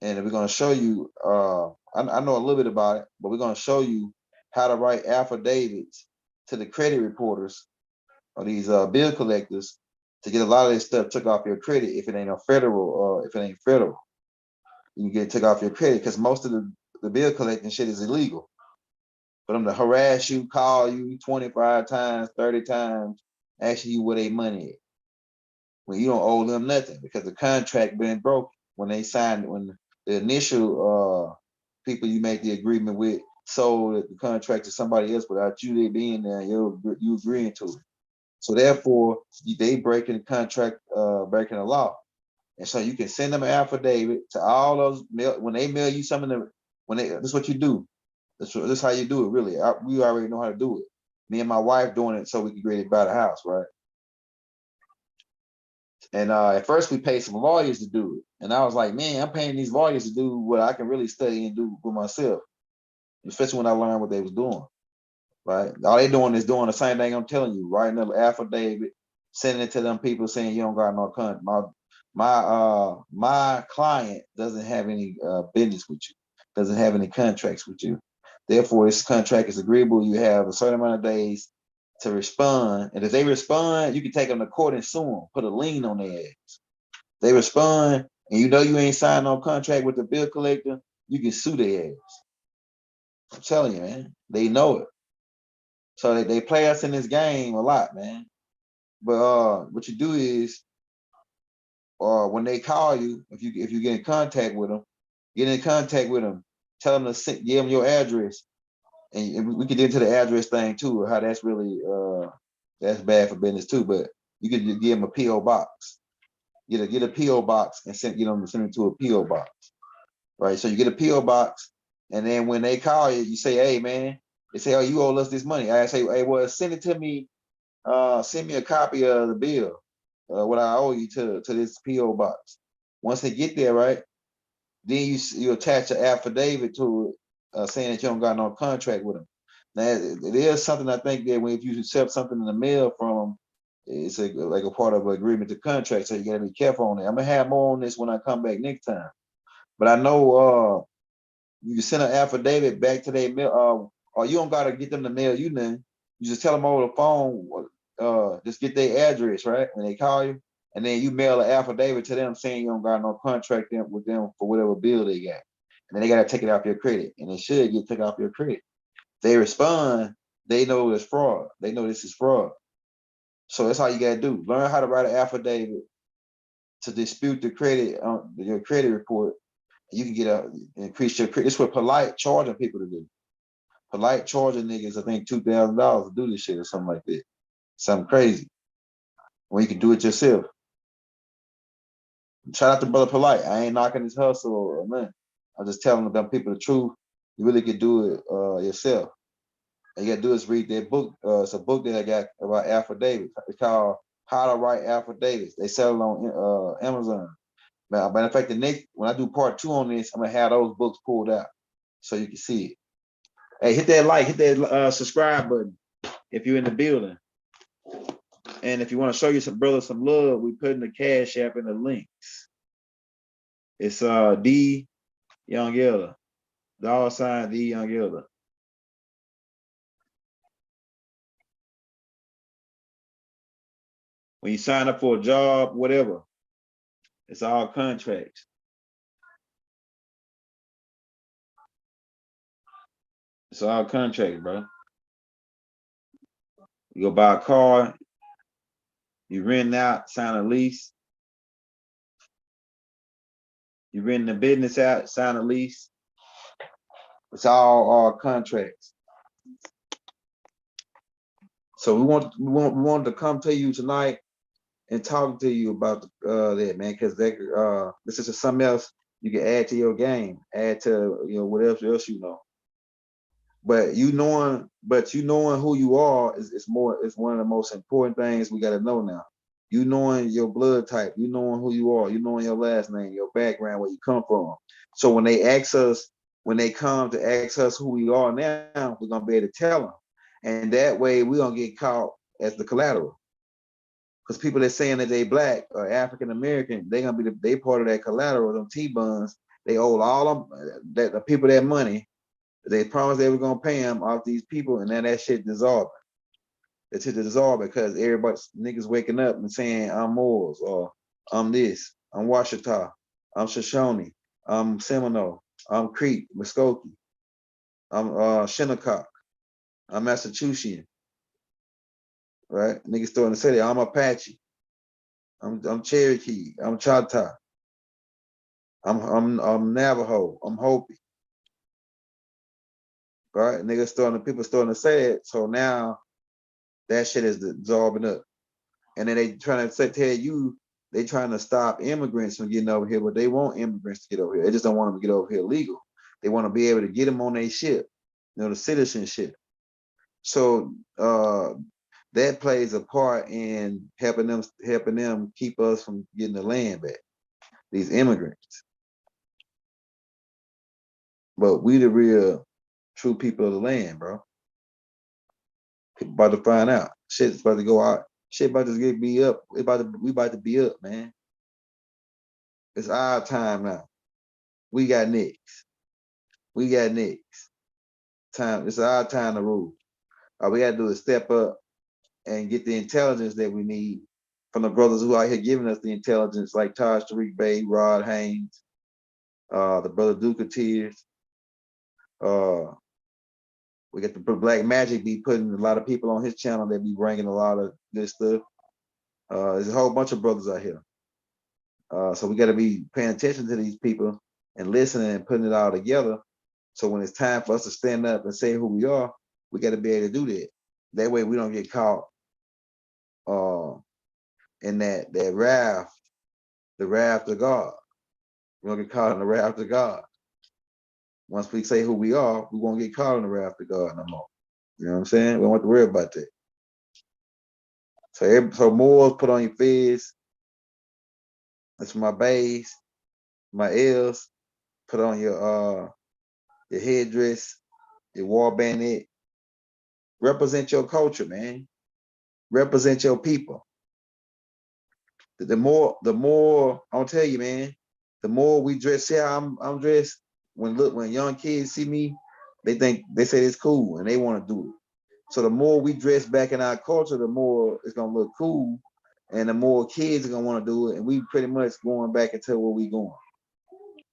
and we're gonna show you. I know a little bit about it, but we're gonna show you how to write affidavits to the credit reporters or these bill collectors to get a lot of this stuff took off your credit if it ain't a federal, if it ain't federal. You can get it took off your credit because most of the bill collecting shit is illegal. For them to harass you, call you 25 times, 30 times, asking you where they money at. When you don't owe them nothing because the contract been broken when they signed it, when the initial people you make the agreement with sold the contract to somebody else without you they being there, you agreeing to it. So therefore, they breaking the contract, breaking the law. And so you can send them an affidavit to all those when they mail you something. This is what you do. This is how you do it. Really, we already know how to do it. Me and my wife doing it so we can really buy the house, right? And at first we paid some lawyers to do it, and I was like, man, I'm paying these lawyers to do what I can really study and do with myself, especially when I learned what they was doing. Right? All they doing is doing the same thing I'm telling you, writing an affidavit, sending it to them people saying you don't got no contract. My client doesn't have any business with you, doesn't have any contracts with you. Therefore, this contract is agreeable. You have a certain amount of days to respond, and if they respond, you can take them to court and sue them, put a lien on their ass. They respond, and you know you ain't signed no contract with the bill collector, you can sue their ass. I'm telling you, man, they know it. So they play us in this game a lot, man. But what you do is, when they call you, if you get in contact with them, tell them to give them your address, and we can get into the address thing too, how that's really that's bad for business too. But you could give them a PO box, get a PO box, and send them to send it to a PO box, right? So you get a PO box, and then when they call you, you say, hey man, they say, oh, you owe us this money. I say, hey, well, send it to me. Send me a copy of the bill, what I owe you to this PO box. Once they get there, right, then you attach an affidavit to it, saying that you don't got no contract with them. Now, it is something I think that if you accept something in the mail from them, it's like a part of an agreement to contract. So you got to be careful on it. I'm gonna have more on this when I come back next time. But I know you can send an affidavit back to their mail, or you don't gotta get them to mail you nothing. You just tell them over the phone, just get their address, right? When they call you, and then you mail an affidavit to them saying you don't got no contract with them for whatever bill they got. And then they gotta take it off your credit. And it should get taken off your credit. They respond, they know it's fraud. They know this is fraud. So that's all you gotta do. Learn how to write an affidavit to dispute the credit, your credit report. You can get increase your credit. This is what polite charging people to do. Polite charging niggas, I think $2,000 to do this shit or something like that. Something crazy. When you can do it yourself. Shout out to Brother Polite. I ain't knocking his hustle or nothing. I'm just telling them people the truth. You really can do it yourself. All you gotta do is read that book. It's a book that I got about affidavits. It's called How to Write Affidavits. They sell it on Amazon. Matter of fact, when I do part 2 on this, I'm gonna have those books pulled out so you can see it. Hey, hit that like, hit that subscribe button if you're in the building. And if you want to show you some brothers some love, we put in the Cash App in the links. It's D Young Yeller. $, D Young Yeller. When you sign up for a job, whatever, it's all contracts. It's all contracts, bro. You go buy a car, you rent out, sign a lease. You rent the business out, sign a lease. It's all contracts. So we wanted to come to you tonight and talk to you about that, man, because this is something else you can add to your game, add to whatever else you know. But you knowing who you are is one of the most important things we got to know now. You knowing your blood type, you knowing who you are, you knowing your last name, your background, where you come from. So when they come to ask us who we are now, we're gonna be able to tell them, and that way we're gonna get caught as the collateral. Because people that saying that they black or African American, they gonna be they part of that collateral, them T-buns, They owed all them that the people that money. They promised they were gonna pay them off these people, and then that shit dissolved. That shit dissolved because everybody niggas waking up and saying I'm Moors or I'm this, I'm Washita, I'm Shoshone, I'm Seminole, I'm Creek, Muskogee, I'm Shinnecock, I'm Massachusetts, right? Niggas still in the city, I'm Apache, I'm Cherokee, I'm Choctaw, I'm Navajo, I'm Hopi, right? Niggas starting, people starting to say it, so now that shit is dissolving up. And then they trying to tell you they trying to stop immigrants from getting over here, but they want immigrants to get over here. They just don't want them to get over here legal. They want to be able to get them on their ship, the citizenship. So that plays a part in helping them keep us from getting the land back. These immigrants, but we the real true people of the land, bro. People about to find out. Shit's about to go out. Shit about to get be up. We about to be up, man. It's our time now. We got next. We got next. Time. It's our time to rule. All we gotta do is step up and get the intelligence that we need from the brothers who are here giving us the intelligence, like Taj Tariq Bey, Rod Haynes, the brother Duke Tears. We got the Black Magic be putting a lot of people on his channel that be bringing a lot of this stuff. There's a whole bunch of brothers out here. So we got to be paying attention to these people and listening and putting it all together. So when it's time for us to stand up and say who we are, we got to be able to do that. That way we don't get caught in that wrath, the wrath of God. We don't get caught in the wrath of God. Once we say who we are, we won't get caught in the wrath of God no more. You know what I'm saying? We don't have to worry about that. So Moors, put on your fez. That's for my bays, my L's. Put on your headdress, your war bandit. Represent your culture, man. Represent your people. The more I'll tell you, man. The more we dress, see how I'm dressed. When young kids see me, they say it's cool and they want to do it. So the more we dress back in our culture, the more it's gonna look cool, and the more kids are gonna want to do it. And we pretty much going back into where we going.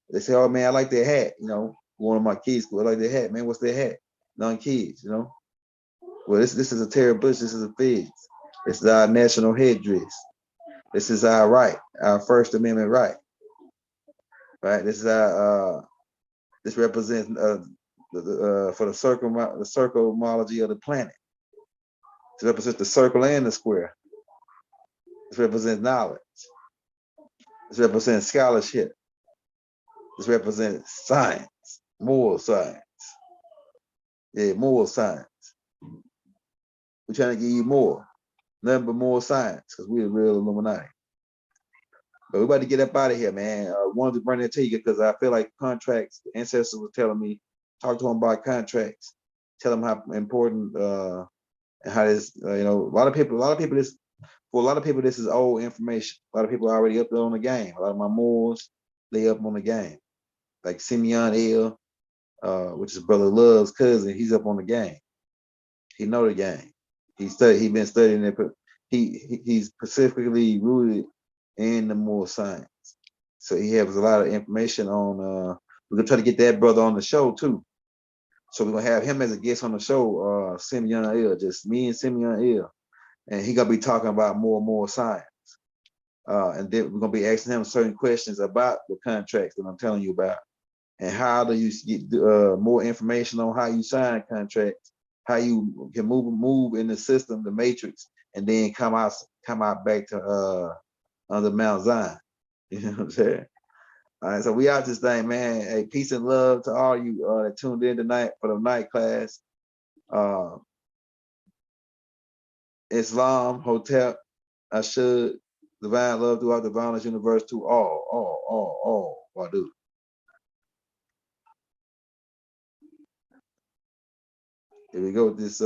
They say, "Oh man, I like that hat." One of my kids go, "I like that hat, man. What's that hat?" Young kids, Well, this is a Terry Bush. This is a Feds. This is our national headdress. This is our right, our First Amendment right. Right. This is our. This represents for the circumology of the planet. This represents the circle and the square. This represents knowledge. This represents scholarship. This represents science, moral science. Yeah, moral science. We're trying to give you more. Nothing but more science, because we're the real Illuminati. But we're about to get up out of here, man. I wanted to bring that to you because I feel like contracts, the ancestors were telling me, talk to them about contracts, tell them how important and how this, a lot of people, this is old information. A lot of people are already up there on the game. A lot of my Moors, they up on the game. Like Simeon L, which is Brother Love's cousin, he's up on the game. He know the game. He's been studying it. He's specifically rooted in the Moor science. So he has a lot of information on. We're gonna try to get that brother on the show too. So we're gonna have him as a guest on the show. Simeon L, just me and Simeon L, and he gonna be talking about more science. And then we're gonna be asking him certain questions about the contracts that I'm telling you about, and how do you get more information on how you sign contracts, how you can move in the system, the matrix, and then come out back to under Mount Zion. You know what I'm saying? All right, so we out this thing, man. Hey, peace and love to all you that tuned in tonight for the night class. Islam, Hotep, Ashud, divine love throughout the violence universe to all. Wadu. Here we go with this